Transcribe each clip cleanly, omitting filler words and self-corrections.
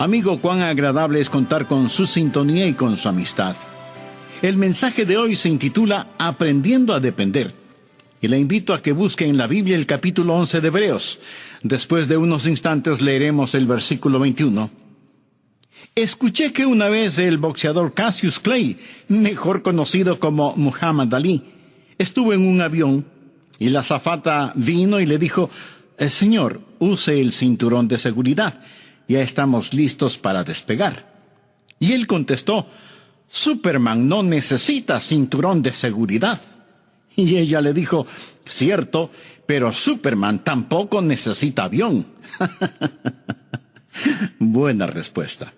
Amigo, cuán agradable es contar con su sintonía y con su amistad. El mensaje de hoy se intitula Aprendiendo a depender. Y le invito a que busque en la Biblia el capítulo 11 de Hebreos. Después de unos instantes leeremos el versículo 21. Escuché que una vez el boxeador Cassius Clay, mejor conocido como Muhammad Ali, estuvo en un avión y la azafata vino y le dijo: Señor, use el cinturón de seguridad. Ya estamos listos para despegar. Y él contestó: Superman no necesita cinturón de seguridad. Y ella le dijo: cierto, pero Superman tampoco necesita avión. Buena respuesta.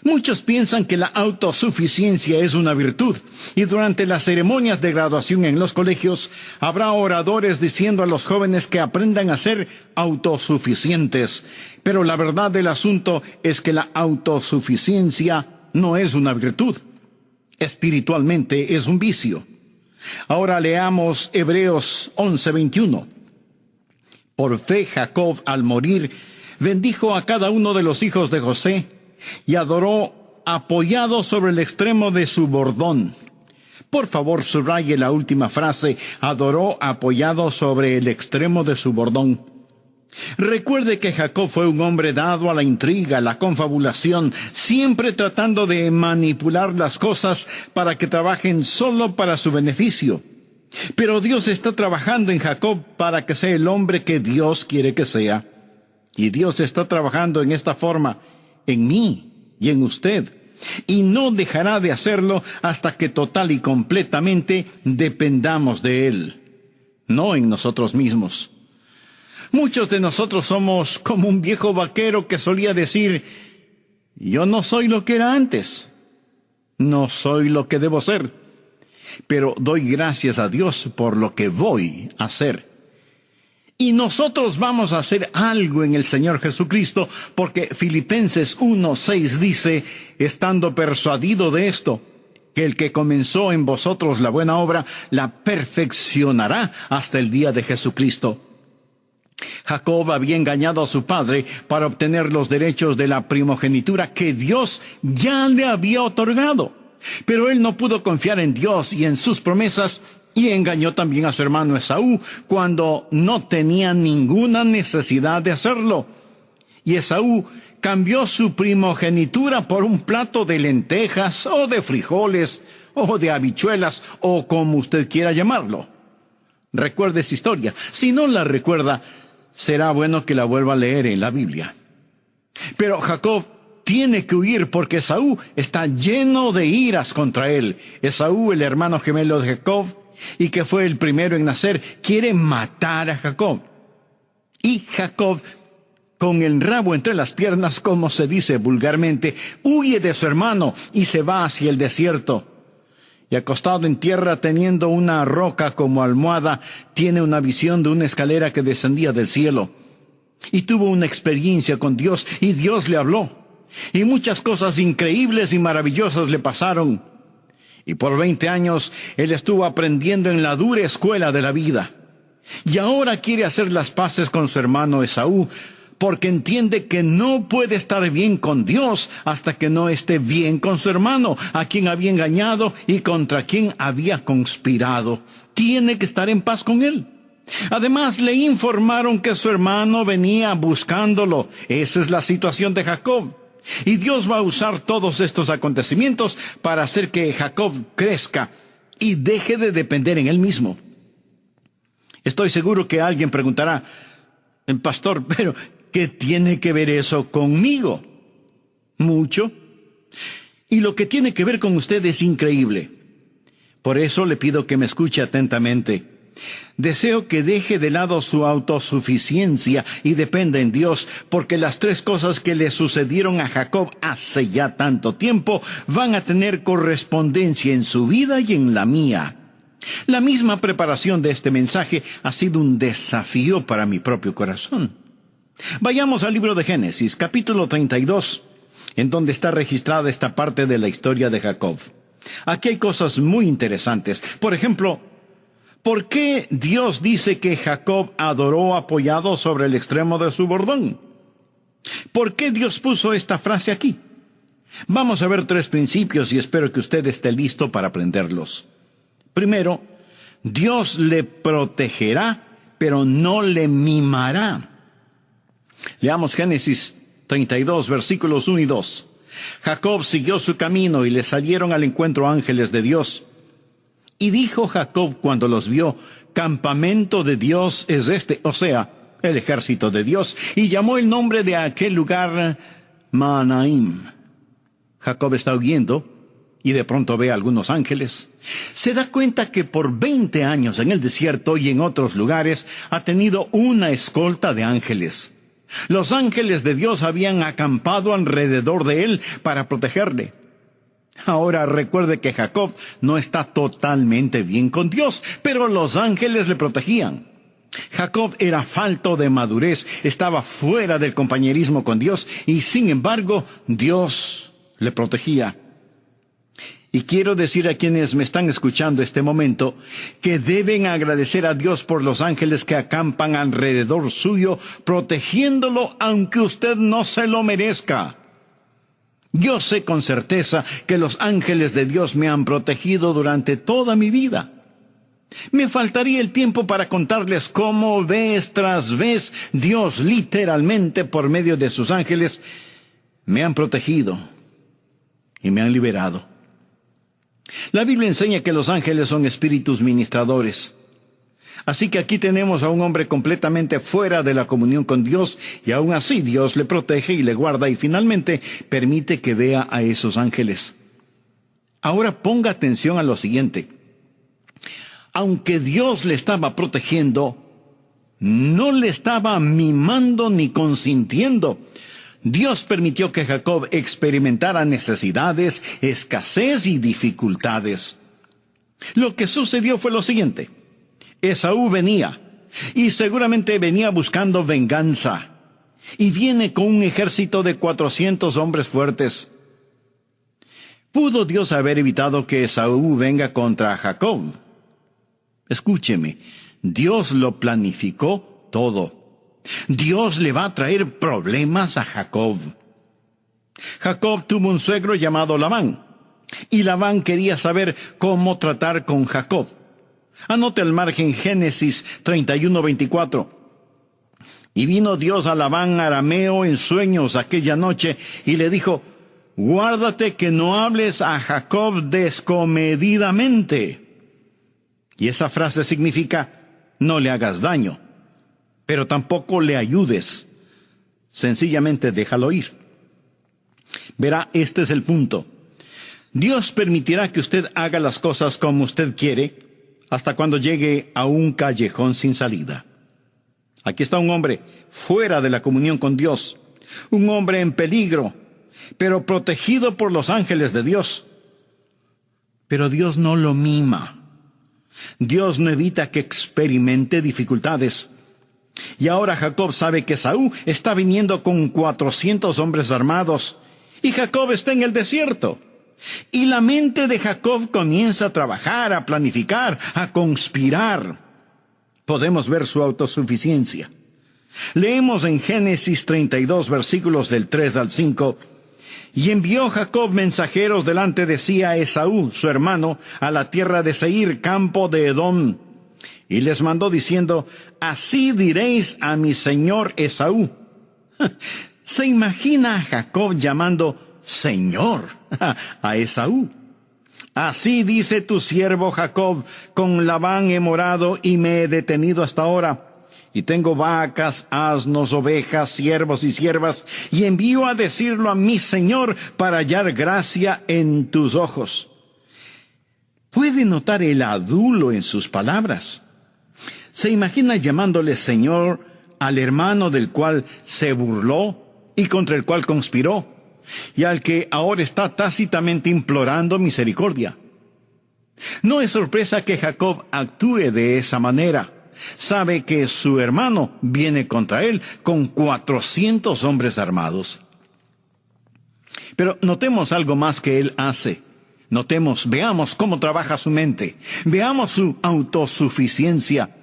Muchos piensan que la autosuficiencia es una virtud, y durante las ceremonias de graduación en los colegios habrá oradores diciendo a los jóvenes que aprendan a ser autosuficientes. Pero la verdad del asunto es que la autosuficiencia no es una virtud. Espiritualmente es un vicio. Ahora leamos Hebreos 11:21. Por fe Jacob, al morir, bendijo a cada uno de los hijos de José y adoró apoyado sobre el extremo de su bordón. Por favor, subraye la última frase: adoró apoyado sobre el extremo de su bordón. Recuerde que Jacob fue un hombre dado a la intriga, la confabulación, siempre tratando de manipular las cosas para que trabajen solo para su beneficio. Pero Dios está trabajando en Jacob para que sea el hombre que Dios quiere que sea. Y Dios está trabajando en esta forma en mí y en usted. Y no dejará de hacerlo hasta que total y completamente dependamos de Él, no en nosotros mismos. Muchos de nosotros somos como un viejo vaquero que solía decir: yo no soy lo que era antes, no soy lo que debo ser, pero doy gracias a Dios por lo que voy a hacer. Y nosotros vamos a hacer algo en el Señor Jesucristo, porque Filipenses 1:6 dice: estando persuadido de esto, que el que comenzó en vosotros la buena obra, la perfeccionará hasta el día de Jesucristo. Jacob había engañado a su padre para obtener los derechos de la primogenitura que Dios ya le había otorgado. Pero él no pudo confiar en Dios y en sus promesas, y engañó también a su hermano Esaú cuando no tenía ninguna necesidad de hacerlo. Y Esaú cambió su primogenitura por un plato de lentejas o de frijoles o de habichuelas o como usted quiera llamarlo. Recuerde esa historia. Si no la recuerda, será bueno que la vuelva a leer en la Biblia. Pero Jacob tiene que huir porque Esaú está lleno de iras contra él. Esaú, el hermano gemelo de Jacob, y que fue el primero en nacer, quiere matar a Jacob. Y Jacob, con el rabo entre las piernas, como se dice vulgarmente, huye de su hermano y se va hacia el desierto. Y acostado en tierra, teniendo una roca como almohada, tiene una visión de una escalera que descendía del cielo. Y tuvo una experiencia con Dios, y Dios le habló. Y muchas cosas increíbles y maravillosas le pasaron. Y por 20 años, él estuvo aprendiendo en la dura escuela de la vida. Y ahora quiere hacer las paces con su hermano Esaú, porque entiende que no puede estar bien con Dios hasta que no esté bien con su hermano, a quien había engañado y contra quien había conspirado. Tiene que estar en paz con él. Además, le informaron que su hermano venía buscándolo. Esa es la situación de Jacob. Y Dios va a usar todos estos acontecimientos para hacer que Jacob crezca y deje de depender en él mismo. Estoy seguro que alguien preguntará: pastor, pero ¿qué tiene que ver eso conmigo? Mucho. Y lo que tiene que ver con usted es increíble. Por eso le pido que me escuche atentamente. Deseo que deje de lado su autosuficiencia y dependa en Dios, porque las tres cosas que le sucedieron a Jacob hace ya tanto tiempo van a tener correspondencia en su vida y en la mía. La misma preparación de este mensaje ha sido un desafío para mi propio corazón. Vayamos al libro de Génesis, capítulo 32, en donde está registrada esta parte de la historia de Jacob. Aquí hay cosas muy interesantes. Por ejemplo, ¿por qué Dios dice que Jacob adoró apoyado sobre el extremo de su bordón? ¿Por qué Dios puso esta frase aquí? Vamos a ver 3 principios y espero que usted esté listo para aprenderlos. Primero, Dios le protegerá, pero no le mimará. Leamos Génesis 32, versículos 1 y 2. Jacob siguió su camino y le salieron al encuentro ángeles de Dios. Y dijo Jacob cuando los vio: campamento de Dios es este, o sea, el ejército de Dios. Y llamó el nombre de aquel lugar Mahanaim. Jacob está huyendo y de pronto ve a algunos ángeles. Se da cuenta que por 20 años en el desierto y en otros lugares ha tenido una escolta de ángeles. Los ángeles de Dios habían acampado alrededor de él para protegerle. Ahora recuerde que Jacob no está totalmente bien con Dios, pero los ángeles le protegían. Jacob era falto de madurez, estaba fuera del compañerismo con Dios y sin embargo Dios le protegía. Y quiero decir a quienes me están escuchando este momento que deben agradecer a Dios por los ángeles que acampan alrededor suyo, protegiéndolo aunque usted no se lo merezca. Yo sé con certeza que los ángeles de Dios me han protegido durante toda mi vida. Me faltaría el tiempo para contarles cómo vez tras vez Dios literalmente por medio de sus ángeles me han protegido y me han liberado. La Biblia enseña que los ángeles son espíritus ministradores. Así que aquí tenemos a un hombre completamente fuera de la comunión con Dios y aún así Dios le protege y le guarda y finalmente permite que vea a esos ángeles. Ahora ponga atención a lo siguiente. Aunque Dios le estaba protegiendo, no le estaba mimando ni consintiendo. Dios permitió que Jacob experimentara necesidades, escasez y dificultades. Lo que sucedió fue lo siguiente. Esaú venía, y seguramente venía buscando venganza, y viene con un ejército de 400 hombres fuertes. ¿Pudo Dios haber evitado que Esaú venga contra Jacob? Escúcheme, Dios lo planificó todo. Dios le va a traer problemas a Jacob. Jacob tuvo un suegro llamado Labán, y Labán quería saber cómo tratar con Jacob. Anote al margen Génesis 31:24. Y vino Dios a Labán arameo en sueños aquella noche, y le dijo: guárdate que no hables a Jacob descomedidamente. Y esa frase significa: no le hagas daño, pero tampoco le ayudes. Sencillamente déjalo ir. Verá, este es el punto. Dios permitirá que usted haga las cosas como usted quiere, hasta cuando llegue a un callejón sin salida. Aquí está un hombre fuera de la comunión con Dios, un hombre en peligro, pero protegido por los ángeles de Dios. Pero Dios no lo mima. Dios no evita que experimente dificultades. Y ahora Jacob sabe que Esaú está viniendo con 400 hombres armados, y Jacob está en el desierto. Y la mente de Jacob comienza a trabajar, a planificar, a conspirar. Podemos ver su autosuficiencia. Leemos en Génesis 32, versículos del 3 al 5. Y envió Jacob mensajeros delante de sí a Esaú, su hermano, a la tierra de Seir, campo de Edom. Y les mandó diciendo: así diréis a mi señor Esaú. ¿Se imagina a Jacob llamando Señor a Esaú? Así dice tu siervo Jacob: con Labán he morado y me he detenido hasta ahora. Y tengo vacas, asnos, ovejas, siervos y siervas, y envío a decirlo a mi señor para hallar gracia en tus ojos. Puede notar el adulo en sus palabras. Se imagina llamándole Señor al hermano del cual se burló y contra el cual conspiró, y al que ahora está tácitamente implorando misericordia. No es sorpresa que Jacob actúe de esa manera. Sabe que su hermano viene contra él con 400 hombres armados. Pero notemos algo más que él hace. Veamos cómo trabaja su mente. Veamos su autosuficiencia.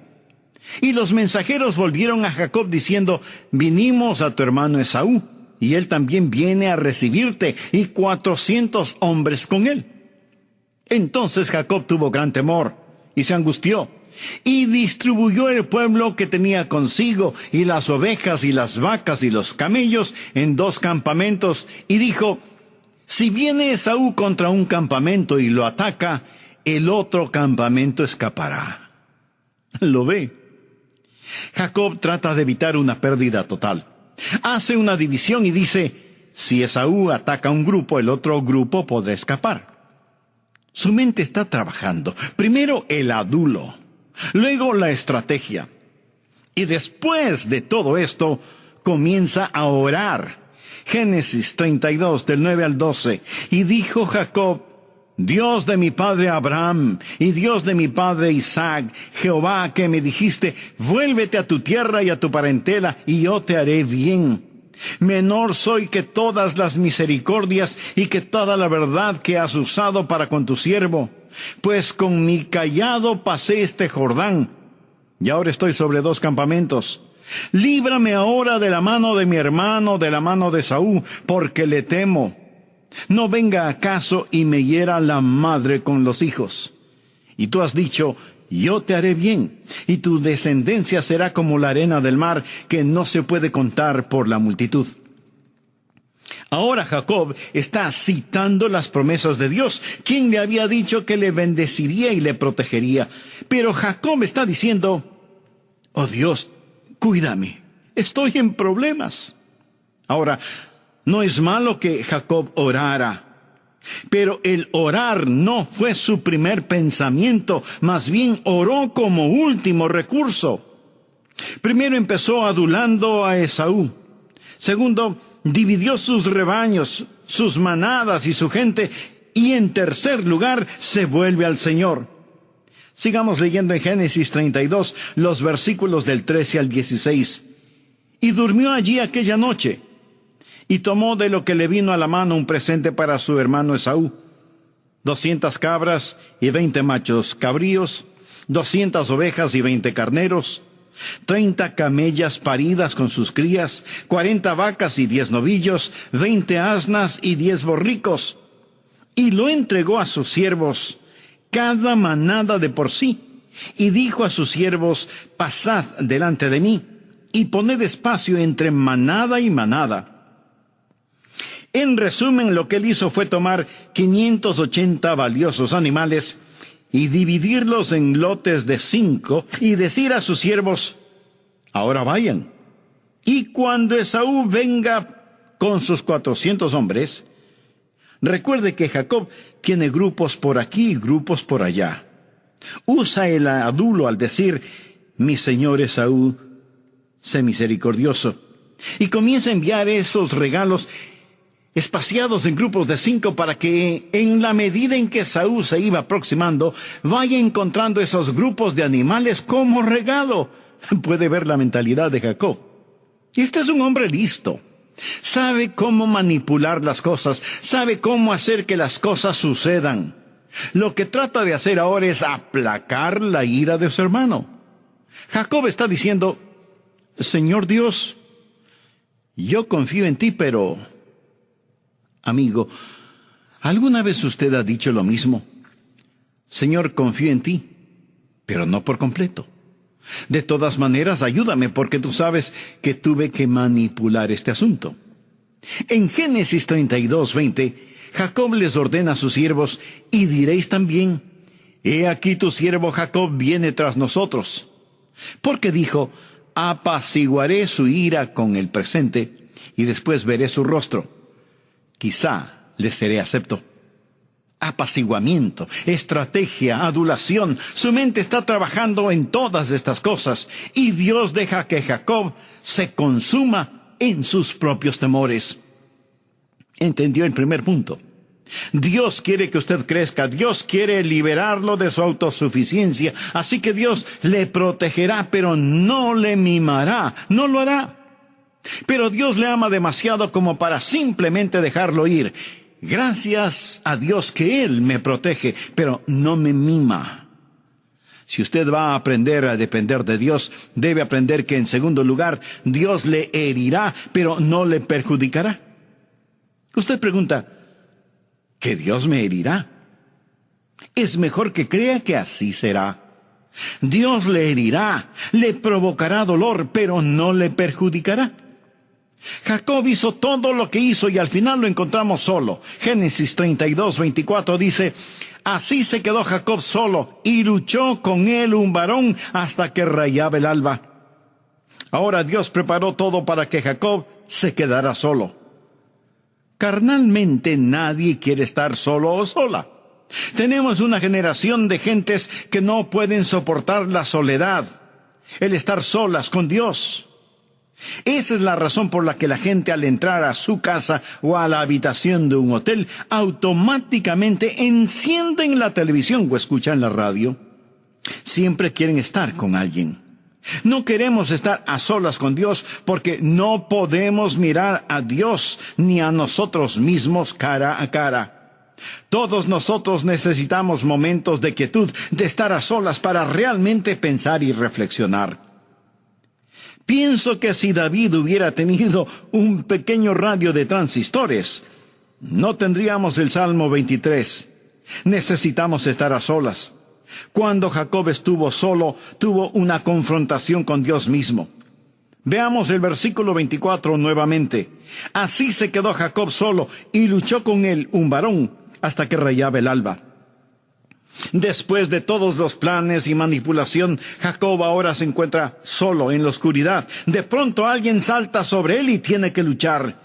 Y los mensajeros volvieron a Jacob diciendo, vinimos a tu hermano Esaú, y él también viene a recibirte, y 400 hombres con él. Entonces Jacob tuvo gran temor, y se angustió, y distribuyó el pueblo que tenía consigo, y las ovejas, y las vacas, y los camellos, en 2 campamentos, y dijo, si viene Esaú contra un campamento y lo ataca, el otro campamento escapará. ¿Lo ve? Jacob trata de evitar una pérdida total. Hace una división y dice, si Esaú ataca a un grupo, el otro grupo podrá escapar. Su mente está trabajando. Primero el adulo, luego la estrategia. Y después de todo esto, comienza a orar. Génesis 32, del 9 al 12. Y dijo Jacob, Dios de mi padre Abraham y Dios de mi padre Isaac, Jehová que me dijiste, vuélvete a tu tierra y a tu parentela, y yo te haré bien. Menor soy que todas las misericordias y que toda la verdad que has usado para con tu siervo, pues con mi cayado pasé este Jordán, y ahora estoy sobre 2 campamentos. Líbrame ahora de la mano de mi hermano, de la mano de Esaú, porque le temo. No venga acaso y me hiera la madre con los hijos. Y tú has dicho, yo te haré bien, y tu descendencia será como la arena del mar, que no se puede contar por la multitud. Ahora Jacob está citando las promesas de Dios, quien le había dicho que le bendeciría y le protegería. Pero Jacob está diciendo, oh Dios, cuídame, estoy en problemas. Ahora, no es malo que Jacob orara, pero el orar no fue su primer pensamiento, más bien oró como último recurso. Primero empezó adulando a Esaú. Segundo, dividió sus rebaños, sus manadas y su gente. Y en tercer lugar, se vuelve al Señor. Sigamos leyendo en Génesis 32, los versículos del 13 al 16. Y durmió allí aquella noche, y tomó de lo que le vino a la mano un presente para su hermano Esaú, 200 cabras y 20 machos cabríos, 200 ovejas y 20 carneros, 30 camellas paridas con sus crías, 40 vacas y 10 novillos, 20 asnas y 10 borricos. Y lo entregó a sus siervos, cada manada de por sí. Y dijo a sus siervos, pasad delante de mí, y poned espacio entre manada y manada. En resumen, lo que él hizo fue tomar 580 valiosos animales y dividirlos en lotes de 5 y decir a sus siervos, ahora vayan. Y cuando Esaú venga con sus 400 hombres, recuerde que Jacob tiene grupos por aquí y grupos por allá. Usa el adulo al decir, mi señor Esaú, sé misericordioso. Y comienza a enviar esos regalos espaciados en grupos de 5 para que, en la medida en que Esaú se iba aproximando, vaya encontrando esos grupos de animales como regalo. Puede ver la mentalidad de Jacob. Este es un hombre listo. Sabe cómo manipular las cosas, sabe cómo hacer que las cosas sucedan. Lo que trata de hacer ahora es aplacar la ira de su hermano. Jacob está diciendo, Señor Dios, yo confío en ti, pero, amigo, ¿alguna vez usted ha dicho lo mismo? Señor, confío en ti, pero no por completo. De todas maneras, ayúdame, porque tú sabes que tuve que manipular este asunto. En Génesis 32:20, Jacob les ordena a sus siervos, y diréis también, he aquí tu siervo Jacob viene tras nosotros. Porque dijo, apaciguaré su ira con el presente, y después veré su rostro. Quizá le seré acepto. Apaciguamiento, estrategia, adulación. Su mente está trabajando en todas estas cosas, y Dios deja que Jacob se consuma en sus propios temores. ¿Entendió el primer punto? Dios quiere que usted crezca, Dios quiere liberarlo de su autosuficiencia, así que Dios le protegerá, pero no le mimará, no lo hará. Pero Dios le ama demasiado como para simplemente dejarlo ir. Gracias a Dios que Él me protege, pero no me mima. Si usted va a aprender a depender de Dios, debe aprender que en segundo lugar, Dios le herirá, pero no le perjudicará. Usted pregunta, ¿que Dios me herirá? Es mejor que crea que así será. Dios le herirá, le provocará dolor, pero no le perjudicará. Jacob hizo todo lo que hizo y al final lo encontramos solo. Génesis 32:24 dice, así se quedó Jacob solo y luchó con él un varón hasta que rayaba el alba. Ahora Dios preparó todo para que Jacob se quedara solo. Carnalmente nadie quiere estar solo o sola. Tenemos una generación de gentes que no pueden soportar la soledad, el estar solas con Dios. Esa es la razón por la que la gente al entrar a su casa o a la habitación de un hotel automáticamente encienden la televisión o escuchan la radio. Siempre quieren estar con alguien. No queremos estar a solas con Dios porque no podemos mirar a Dios ni a nosotros mismos cara a cara. Todos nosotros necesitamos momentos de quietud, de estar a solas para realmente pensar y reflexionar. Pienso que si David hubiera tenido un pequeño radio de transistores, no tendríamos el Salmo 23. Necesitamos estar a solas. Cuando Jacob estuvo solo, tuvo una confrontación con Dios mismo. Veamos el versículo 24 nuevamente. Así se quedó Jacob solo y luchó con él un varón hasta que rayaba el alba. Después de todos los planes y manipulación, Jacob ahora se encuentra solo en la oscuridad. De pronto alguien salta sobre él y tiene que luchar.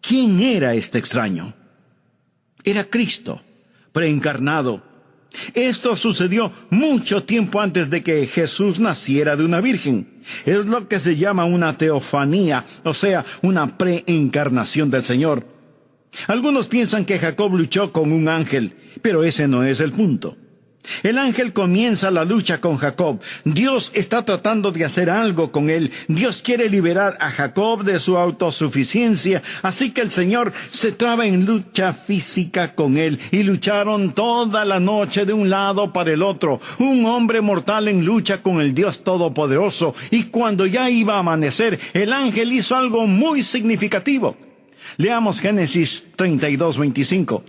¿Quién era este extraño? Era Cristo, preencarnado. Esto sucedió mucho tiempo antes de que Jesús naciera de una virgen. Es lo que se llama una teofanía, o sea, una preencarnación del Señor. Algunos piensan que Jacob luchó con un ángel, pero ese no es el punto. El ángel comienza la lucha con Jacob. Dios está tratando de hacer algo con él. Dios quiere liberar a Jacob de su autosuficiencia. Así que el Señor se traba en lucha física con él. Y lucharon toda la noche de un lado para el otro. Un hombre mortal en lucha con el Dios Todopoderoso. Y cuando ya iba a amanecer, el ángel hizo algo muy significativo. Leamos Génesis 32:25.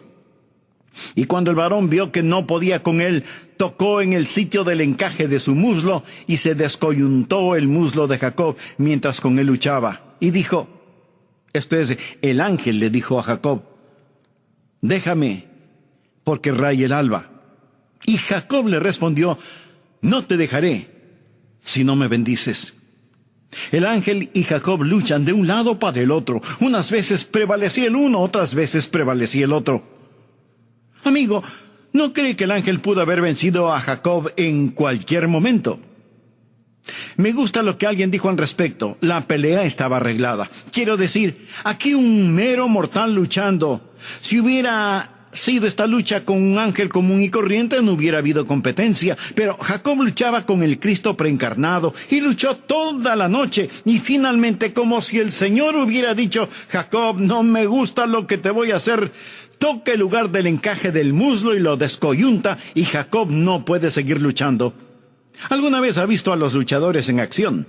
Y cuando el varón vio que no podía con él, tocó en el sitio del encaje de su muslo y se descoyuntó el muslo de Jacob mientras con él luchaba. Y dijo, esto es, el ángel le dijo a Jacob, déjame, porque raya el alba. Y Jacob le respondió, no te dejaré si no me bendices. El ángel y Jacob luchan de un lado para el otro. Unas veces prevalecía el uno, otras veces prevalecía el otro. Amigo, ¿no cree que el ángel pudo haber vencido a Jacob en cualquier momento? Me gusta lo que alguien dijo al respecto. La pelea estaba arreglada. Quiero decir, aquí un mero mortal luchando. Si hubiera sido esta lucha con un ángel común y corriente, no hubiera habido competencia. Pero Jacob luchaba con el Cristo preencarnado y luchó toda la noche. Y finalmente, como si el Señor hubiera dicho, Jacob, no me gusta lo que te voy a hacer, toca el lugar del encaje del muslo y lo descoyunta, y Jacob no puede seguir luchando. ¿Alguna vez ha visto a los luchadores en acción?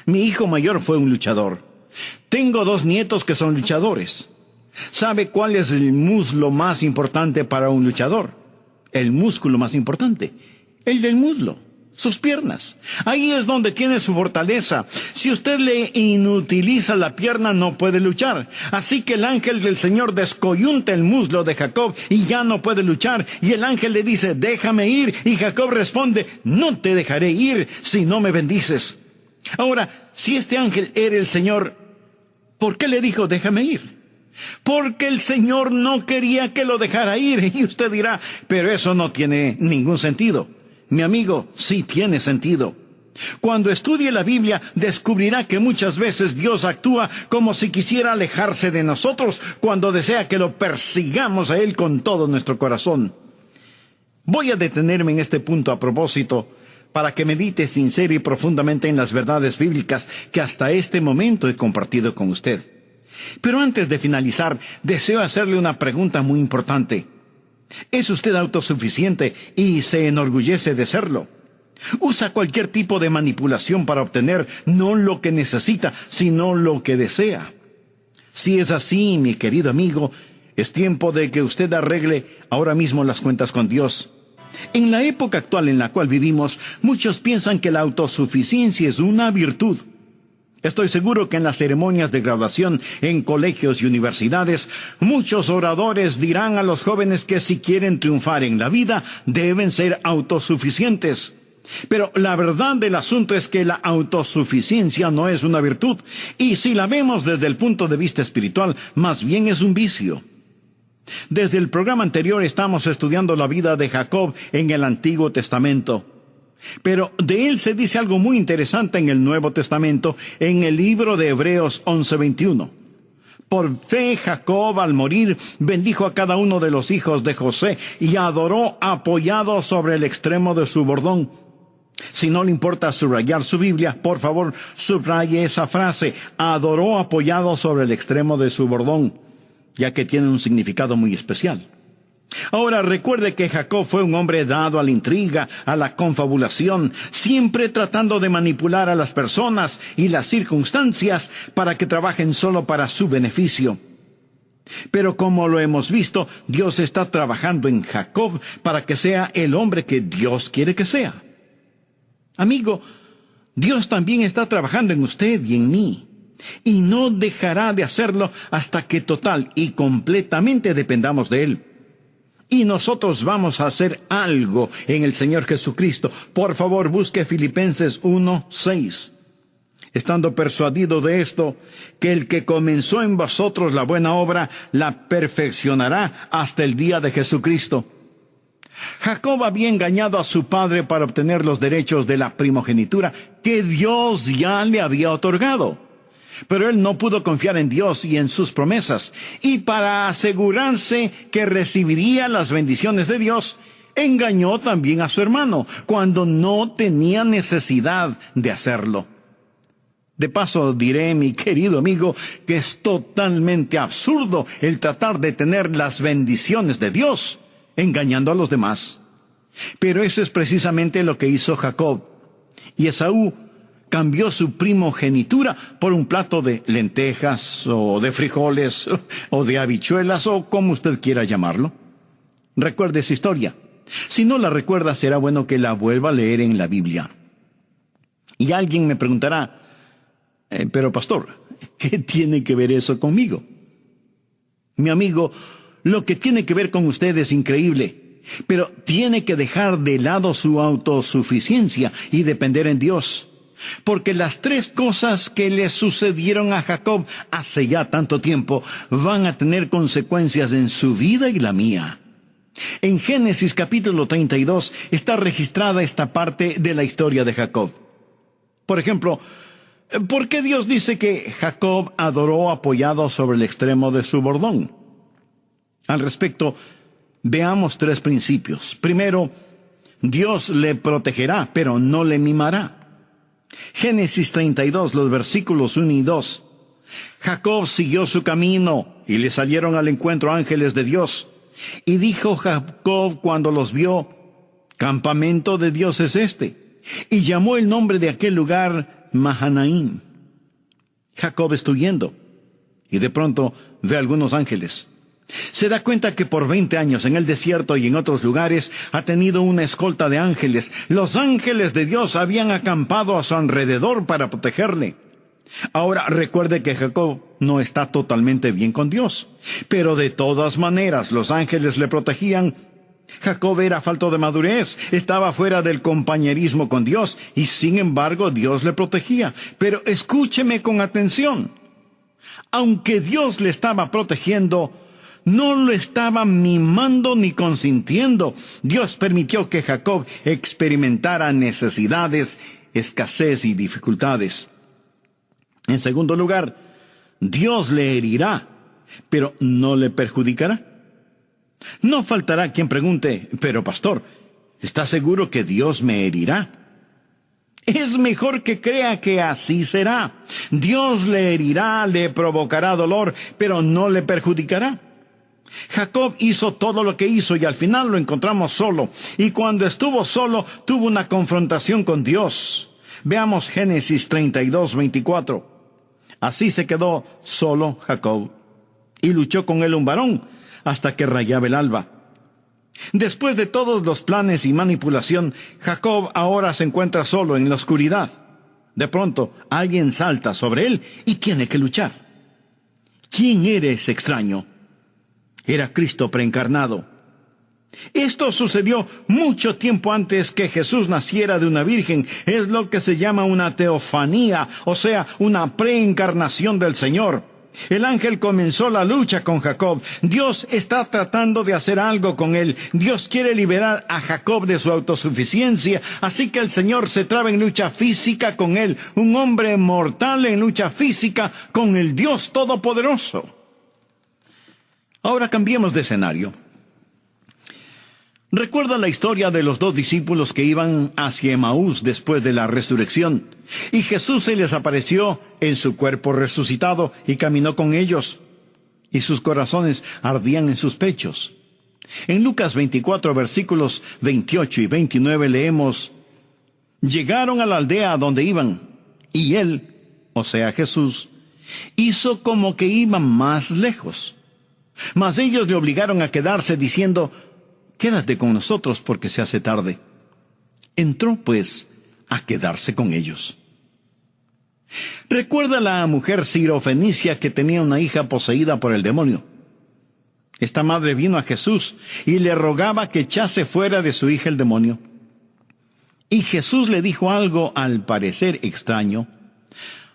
Mi hijo mayor fue un luchador. Tengo 2 nietos que son luchadores. ¿Sabe cuál es el muslo más importante para un luchador? El músculo más importante. El del muslo. Sus piernas. Ahí es donde tiene su fortaleza. Si usted le inutiliza la pierna, no puede luchar. Así que el ángel del Señor descoyunta el muslo de Jacob y ya no puede luchar. Y el ángel le dice, déjame ir. Y Jacob responde, no te dejaré ir si no me bendices. Ahora, si este ángel era el Señor, ¿por qué le dijo, déjame ir? Porque el Señor no quería que lo dejara ir. Y usted dirá, pero eso no tiene ningún sentido. Mi amigo, sí tiene sentido. Cuando estudie la Biblia, descubrirá que muchas veces Dios actúa como si quisiera alejarse de nosotros cuando desea que lo persigamos a Él con todo nuestro corazón. Voy a detenerme en este punto a propósito para que medite sincera y profundamente en las verdades bíblicas que hasta este momento he compartido con usted. Pero antes de finalizar, deseo hacerle una pregunta muy importante. ¿Es usted autosuficiente y se enorgullece de serlo? ¿Usa cualquier tipo de manipulación para obtener no lo que necesita, sino lo que desea? Si es así, mi querido amigo, es tiempo de que usted arregle ahora mismo las cuentas con Dios. En la época actual en la cual vivimos, muchos piensan que la autosuficiencia es una virtud. Estoy seguro que en las ceremonias de graduación en colegios y universidades, muchos oradores dirán a los jóvenes que si quieren triunfar en la vida, deben ser autosuficientes. Pero la verdad del asunto es que la autosuficiencia no es una virtud, y si la vemos desde el punto de vista espiritual, más bien es un vicio. Desde el programa anterior estamos estudiando la vida de Jacob en el Antiguo Testamento. Pero de él se dice algo muy interesante en el Nuevo Testamento, en el libro de Hebreos 11:21. Por fe Jacob al morir bendijo a cada uno de los hijos de José y adoró apoyado sobre el extremo de su bordón. Si no le importa subrayar su Biblia, por favor, subraye esa frase, adoró apoyado sobre el extremo de su bordón, ya que tiene un significado muy especial. Ahora recuerde que Jacob fue un hombre dado a la intriga, a la confabulación, siempre tratando de manipular a las personas y las circunstancias para que trabajen solo para su beneficio. Pero como lo hemos visto, Dios está trabajando en Jacob para que sea el hombre que Dios quiere que sea. Amigo, Dios también está trabajando en usted y en mí, y no dejará de hacerlo hasta que total y completamente dependamos de Él. Y nosotros vamos a hacer algo en el Señor Jesucristo. Por favor, busque Filipenses 1:6. Estando persuadido de esto, que el que comenzó en vosotros la buena obra, la perfeccionará hasta el día de Jesucristo. Jacob había engañado a su padre para obtener los derechos de la primogenitura que Dios ya le había otorgado. Pero él no pudo confiar en Dios y en sus promesas, y para asegurarse que recibiría las bendiciones de Dios, engañó también a su hermano, cuando no tenía necesidad de hacerlo. De paso diré, mi querido amigo, que es totalmente absurdo el tratar de tener las bendiciones de Dios, engañando a los demás. Pero eso es precisamente lo que hizo Jacob, y Esaú cambió su primogenitura por un plato de lentejas, o de frijoles, o de habichuelas, o como usted quiera llamarlo. Recuerde esa historia. Si no la recuerda, será bueno que la vuelva a leer en la Biblia. Y alguien me preguntará, pero pastor, ¿qué tiene que ver eso conmigo? Mi amigo, lo que tiene que ver con usted es increíble, pero tiene que dejar de lado su autosuficiencia y depender en Dios. Porque las tres cosas que le sucedieron a Jacob hace ya tanto tiempo van a tener consecuencias en su vida y la mía. En Génesis capítulo 32 está registrada esta parte de la historia de Jacob. Por ejemplo, ¿por qué Dios dice que Jacob adoró apoyado sobre el extremo de su bordón? Al respecto, veamos tres principios. Primero, Dios le protegerá, pero no le mimará. Génesis 32, los versículos 1 y 2. Jacob siguió su camino, y le salieron al encuentro ángeles de Dios. Y dijo Jacob cuando los vio, «Campamento de Dios es este». Y llamó el nombre de aquel lugar Mahanaim. Jacob está huyendo, y de pronto ve algunos ángeles. Se da cuenta que por 20 años en el desierto y en otros lugares ha tenido una escolta de ángeles. Los ángeles de Dios habían acampado a su alrededor para protegerle. Ahora recuerde que Jacob no está totalmente bien con Dios, pero de todas maneras los ángeles le protegían. Jacob era falto de madurez, estaba fuera del compañerismo con Dios, y sin embargo Dios le protegía. Pero escúcheme con atención. Aunque Dios le estaba protegiendo, no lo estaba mimando ni consintiendo. Dios permitió que Jacob experimentara necesidades, escasez y dificultades. En segundo lugar, Dios le herirá, pero no le perjudicará. No faltará quien pregunte, pero pastor, ¿está seguro que Dios me herirá? Es mejor que crea que así será. Dios le herirá, le provocará dolor, pero no le perjudicará. Jacob hizo todo lo que hizo y al final lo encontramos solo. Y cuando estuvo solo, tuvo una confrontación con Dios. Veamos Génesis 32:24. Así se quedó solo Jacob, y luchó con él un varón hasta que rayaba el alba. Después de todos los planes y manipulación, Jacob ahora se encuentra solo en la oscuridad. De pronto, alguien salta sobre él y tiene que luchar. ¿Quién era ese extraño? Era Cristo preencarnado. Esto sucedió mucho tiempo antes que Jesús naciera de una virgen. Es lo que se llama una teofanía, o sea, una preencarnación del Señor. El ángel comenzó la lucha con Jacob. Dios está tratando de hacer algo con él. Dios quiere liberar a Jacob de su autosuficiencia. Así que el Señor se traba en lucha física con él. Un hombre mortal en lucha física con el Dios Todopoderoso. Ahora cambiemos de escenario. Recuerda la historia de los 2 discípulos que iban hacia Emaús después de la resurrección, y Jesús se les apareció en su cuerpo resucitado y caminó con ellos, y sus corazones ardían en sus pechos. En Lucas 24, versículos 28 y 29 leemos: llegaron a la aldea donde iban, y él, o sea Jesús, hizo como que iban más lejos. Mas ellos le obligaron a quedarse diciendo: quédate con nosotros porque se hace tarde. Entró pues a quedarse con ellos. Recuerda la mujer sirofenicia que tenía una hija poseída por el demonio. Esta madre vino a Jesús y le rogaba que echase fuera de su hija el demonio. Y Jesús le dijo algo al parecer extraño: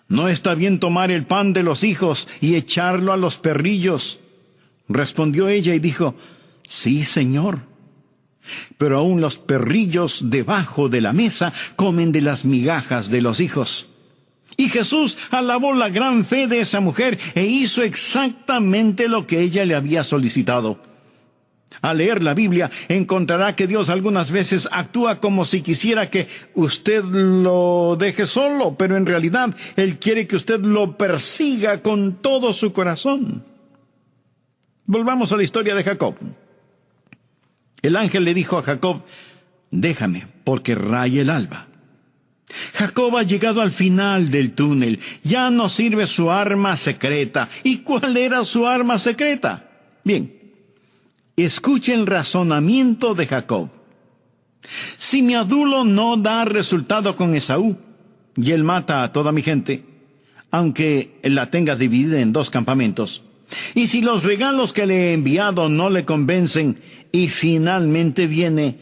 no está bien tomar el pan de los hijos y echarlo a los perrillos. Respondió ella y dijo: sí, Señor. Pero aún los perrillos debajo de la mesa comen de las migajas de los hijos. Y Jesús alabó la gran fe de esa mujer e hizo exactamente lo que ella le había solicitado. Al leer la Biblia, encontrará que Dios algunas veces actúa como si quisiera que usted lo deje solo, pero en realidad Él quiere que usted lo persiga con todo su corazón. Volvamos a la historia de Jacob. El ángel le dijo a Jacob: déjame, porque raya el alba. Jacob ha llegado al final del túnel. Ya no sirve su arma secreta. ¿Y cuál era su arma secreta? Bien, escuche el razonamiento de Jacob. Si mi adulo no da resultado con Esaú, y él mata a toda mi gente, aunque la tenga dividida en 2 campamentos, y si los regalos que le he enviado no le convencen y finalmente viene,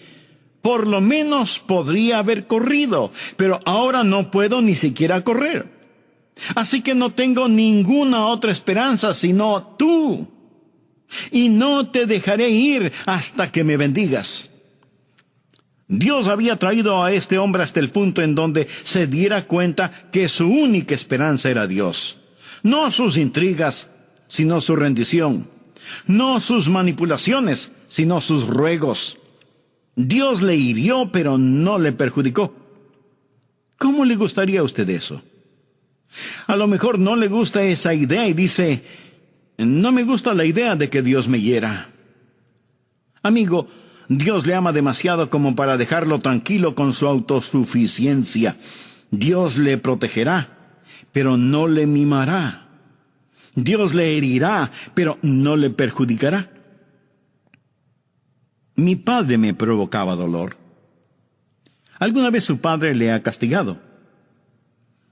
por lo menos podría haber corrido, pero ahora no puedo ni siquiera correr. Así que no tengo ninguna otra esperanza sino tú. Y no te dejaré ir hasta que me bendigas. Dios había traído a este hombre hasta el punto en donde se diera cuenta que su única esperanza era Dios. No sus intrigas, sino su rendición. No sus manipulaciones, sino sus ruegos. Dios le hirió, pero no le perjudicó. ¿Cómo le gustaría a usted eso? A lo mejor no le gusta esa idea y dice: no me gusta la idea de que Dios me hiera. Amigo, Dios le ama demasiado como para dejarlo tranquilo con su autosuficiencia. Dios le protegerá, pero no le mimará. Dios le herirá, pero no le perjudicará. Mi padre me provocaba dolor. ¿Alguna vez su padre le ha castigado?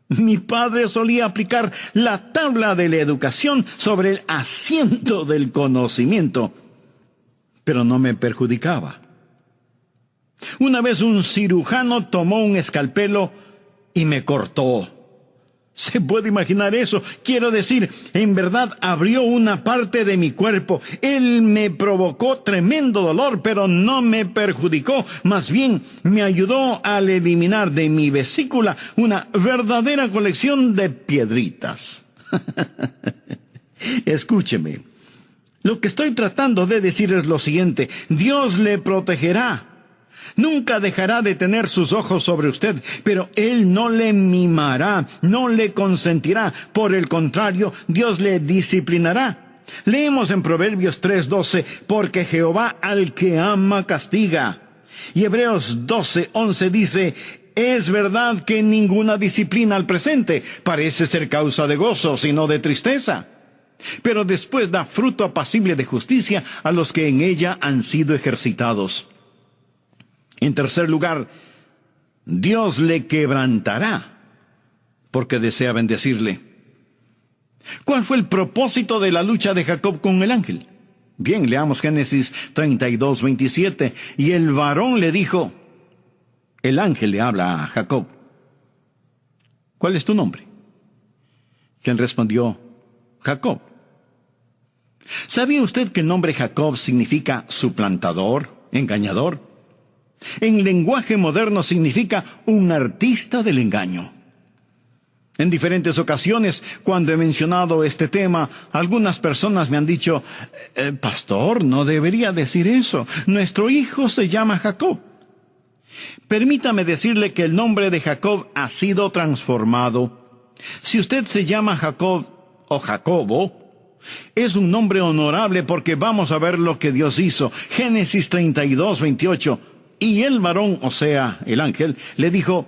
Mi padre solía aplicar la tabla de la educación sobre el asiento del conocimiento, pero no me perjudicaba. Una vez un cirujano tomó un escalpelo y me cortó. ¿Se puede imaginar eso? Quiero decir, en verdad abrió una parte de mi cuerpo. Él me provocó tremendo dolor, pero no me perjudicó. Más bien, me ayudó al eliminar de mi vesícula una verdadera colección de piedritas. Escúcheme. Lo que estoy tratando de decir es lo siguiente: Dios le protegerá. Nunca dejará de tener sus ojos sobre usted, pero Él no le mimará, no le consentirá. Por el contrario, Dios le disciplinará. Leemos en Proverbios 3:12, porque Jehová al que ama castiga. Y Hebreos 12:11 dice, es verdad que ninguna disciplina al presente parece ser causa de gozo, sino de tristeza. Pero después da fruto apacible de justicia a los que en ella han sido ejercitados. En tercer lugar, Dios le quebrantará, porque desea bendecirle. ¿Cuál fue el propósito de la lucha de Jacob con el ángel? Bien, leamos Génesis 32:27. Y el varón le dijo, el ángel le habla a Jacob, ¿cuál es tu nombre? Quien respondió, Jacob. ¿Sabía usted que el nombre Jacob significa suplantador, engañador? En lenguaje moderno significa un artista del engaño. En diferentes ocasiones, cuando he mencionado este tema, algunas personas me han dicho, pastor, no debería decir eso. Nuestro hijo se llama Jacob. Permítame decirle que el nombre de Jacob ha sido transformado. Si usted se llama Jacob o Jacobo, es un nombre honorable porque vamos a ver lo que Dios hizo. Génesis 32:28. Y el varón, o sea, el ángel, le dijo,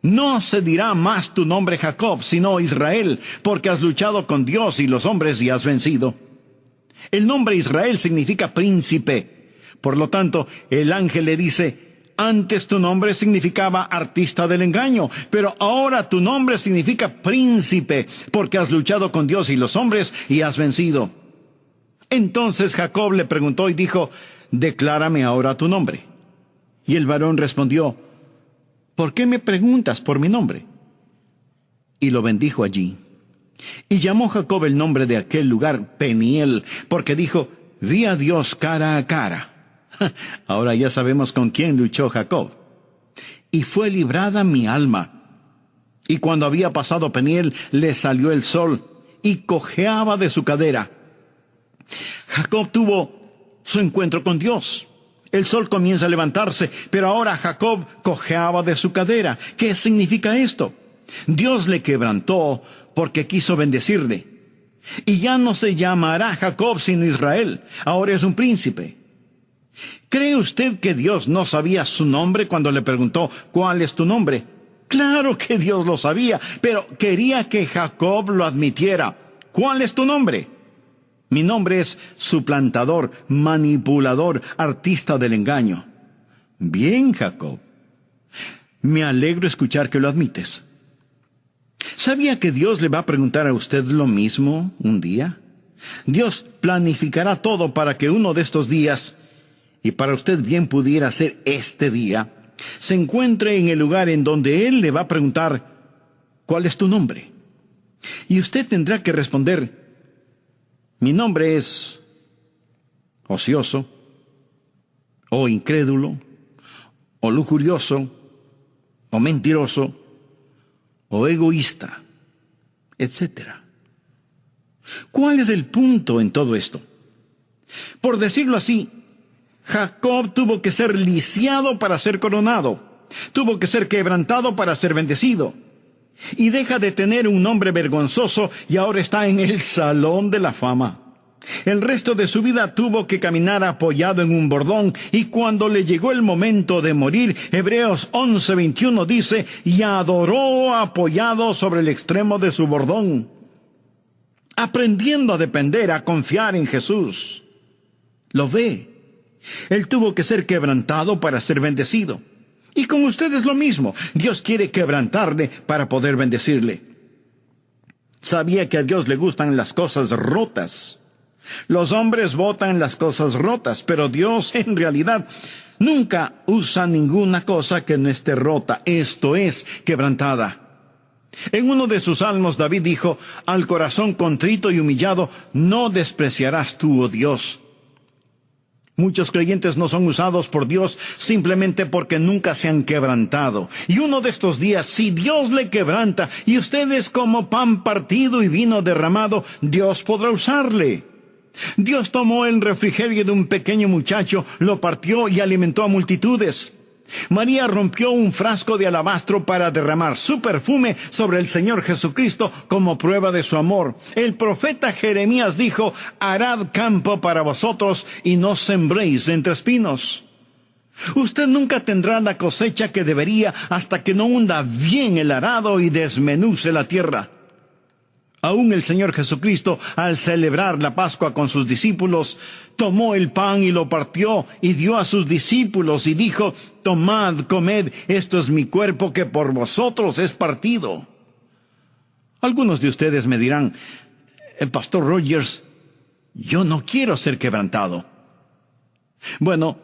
no se dirá más tu nombre Jacob, sino Israel, porque has luchado con Dios y los hombres y has vencido. El nombre Israel significa príncipe. Por lo tanto, el ángel le dice, antes tu nombre significaba artista del engaño, pero ahora tu nombre significa príncipe, porque has luchado con Dios y los hombres y has vencido. Entonces Jacob le preguntó y dijo, declárame ahora tu nombre. Y el varón respondió, ¿por qué me preguntas por mi nombre? Y lo bendijo allí. Y llamó Jacob el nombre de aquel lugar Peniel, porque dijo, vi a Dios cara a cara. Ahora ya sabemos con quién luchó Jacob. Y fue librada mi alma. Y cuando había pasado Peniel, le salió el sol, y cojeaba de su cadera. Jacob tuvo su encuentro con Dios. El sol comienza a levantarse, pero ahora Jacob cojeaba de su cadera. ¿Qué significa esto? Dios le quebrantó porque quiso bendecirle. Y ya no se llamará Jacob sino Israel. Ahora es un príncipe. ¿Cree usted que Dios no sabía su nombre cuando le preguntó, ¿cuál es tu nombre? Claro que Dios lo sabía, pero quería que Jacob lo admitiera. ¿Cuál es tu nombre? Mi nombre es suplantador, manipulador, artista del engaño. Bien, Jacob. Me alegro escuchar que lo admites. ¿Sabía que Dios le va a preguntar a usted lo mismo un día? Dios planificará todo para que uno de estos días, y para usted bien pudiera ser este día, se encuentre en el lugar en donde Él le va a preguntar, ¿cuál es tu nombre? Y usted tendrá que responder, mi nombre es ocioso, o incrédulo, o lujurioso, o mentiroso, o egoísta, etc. ¿Cuál es el punto en todo esto? Por decirlo así, Jacob tuvo que ser lisiado para ser coronado, tuvo que ser quebrantado para ser bendecido. Y deja de tener un nombre vergonzoso y ahora está en el salón de la fama. El resto de su vida tuvo que caminar apoyado en un bordón, y cuando le llegó el momento de morir, Hebreos 11:21 dice, y adoró apoyado sobre el extremo de su bordón, aprendiendo a depender, a confiar en Jesús. ¿Lo ve? Él tuvo que ser quebrantado para ser bendecido. Y con usted es lo mismo. Dios quiere quebrantarle para poder bendecirle. Sabía que a Dios le gustan las cosas rotas. Los hombres votan las cosas rotas, pero Dios en realidad nunca usa ninguna cosa que no esté rota, esto es, quebrantada. En uno de sus salmos David dijo, al corazón contrito y humillado no despreciarás tú, oh Dios. Muchos creyentes no son usados por Dios simplemente porque nunca se han quebrantado. Y uno de estos días, si Dios le quebranta y usted es como pan partido y vino derramado, Dios podrá usarle. Dios tomó el refrigerio de un pequeño muchacho, lo partió y alimentó a multitudes. María rompió un frasco de alabastro para derramar su perfume sobre el Señor Jesucristo como prueba de su amor. El profeta Jeremías dijo: «Harad campo para vosotros y no sembréis entre espinos». Usted nunca tendrá la cosecha que debería hasta que no hunda bien el arado y desmenuce la tierra. Aún el Señor Jesucristo, al celebrar la Pascua con sus discípulos, tomó el pan y lo partió y dio a sus discípulos y dijo: «Tomad, comed, esto es mi cuerpo que por vosotros es partido». Algunos de ustedes me dirán: «El pastor Rogers, yo no quiero ser quebrantado». Bueno,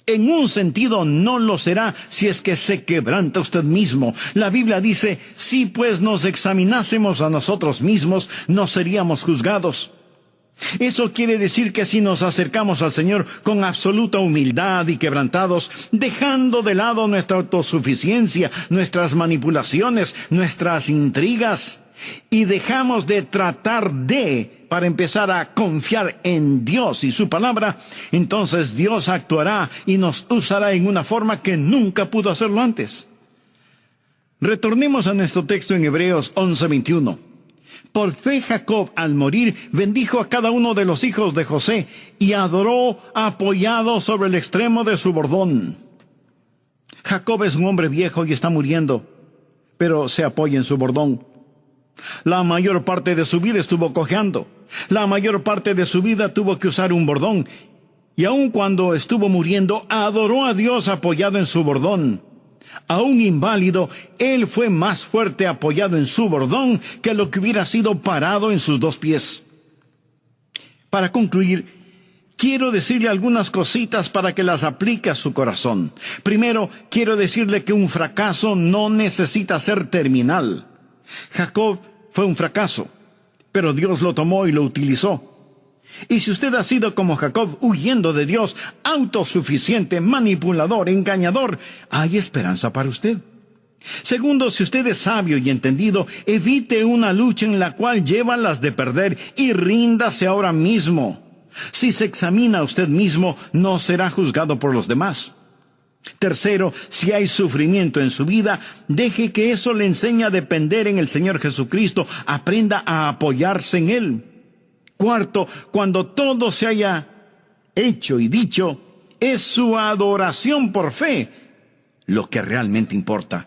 en un sentido no lo será si es que se quebranta usted mismo. La Biblia dice: «Si pues nos examinásemos a nosotros mismos, no seríamos juzgados». Eso quiere decir que si nos acercamos al Señor con absoluta humildad y quebrantados, dejando de lado nuestra autosuficiencia, nuestras manipulaciones, nuestras intrigas, y dejamos de para empezar a confiar en Dios y su palabra, entonces Dios actuará y nos usará en una forma que nunca pudo hacerlo antes. Retornemos a nuestro texto en Hebreos 11:21. Por fe Jacob, al morir, bendijo a cada uno de los hijos de José y adoró apoyado sobre el extremo de su bordón. Jacob es un hombre viejo y está muriendo, pero se apoya en su bordón. La mayor parte de su vida estuvo cojeando. La mayor parte de su vida tuvo que usar un bordón. Y aun cuando estuvo muriendo, adoró a Dios apoyado en su bordón. Aún inválido, él fue más fuerte apoyado en su bordón que lo que hubiera sido parado en sus dos pies. Para concluir, quiero decirle algunas cositas para que las aplique a su corazón. Primero, quiero decirle que un fracaso no necesita ser terminal. Jacob fue un fracaso, pero Dios lo tomó y lo utilizó. Y si usted ha sido como Jacob, huyendo de Dios, autosuficiente, manipulador, engañador, hay esperanza para usted. Segundo, si usted es sabio y entendido, evite una lucha en la cual lleva las de perder y ríndase ahora mismo. Si se examina a usted mismo, no será juzgado por los demás. Tercero, si hay sufrimiento en su vida, deje que eso le enseñe a depender en el Señor Jesucristo. Aprenda a apoyarse en Él. Cuarto, cuando todo se haya hecho y dicho, es su adoración por fe lo que realmente importa.